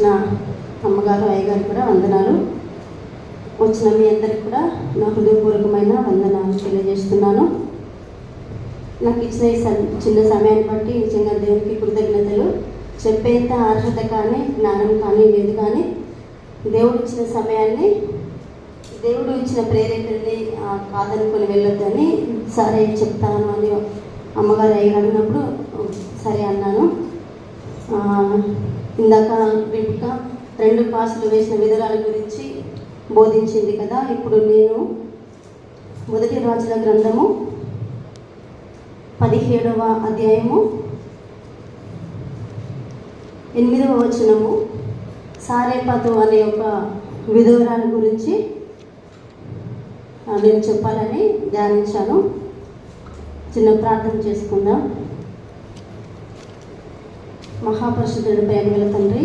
నా అమ్మగారు అయ్యగారు కూడా వందనాలు. వచ్చిన మీ అందరికి కూడా నా హృదయపూర్వకమైన వందనాలు తెలియజేస్తున్నాను. నాకు ఇచ్చిన ఈ చిన్న సమయాన్ని బట్టి నిజంగా దేవునికి కృతజ్ఞతలు. చెప్పేంత అర్హత కానీ జ్ఞానం కానీ లేదు, కానీ దేవుడు ఇచ్చిన సమయాన్ని, దేవుడు ఇచ్చిన ప్రేరేపణని కాదనుకొని వెళ్ళొద్దని సరే చెప్తాను అని అమ్మగారు అయ్యగారు అడిగినప్పుడు సరే అన్నాను. ఇందాక రిబికా 2 పాసులు వేసిన విధురాల గురించి బోధించింది కదా. ఇప్పుడు నేను 1 రాజుల గ్రంథము 17వ అధ్యాయము 8వ వచనము సారేపాతు అనే ఒక విధురాల గురించి నేను చెప్పాలని ధ్యానించాను. చిన్న ప్రార్థన చేసుకుందాం. మహాపరిశుద్ధుడు, ప్రేమగల తండ్రి,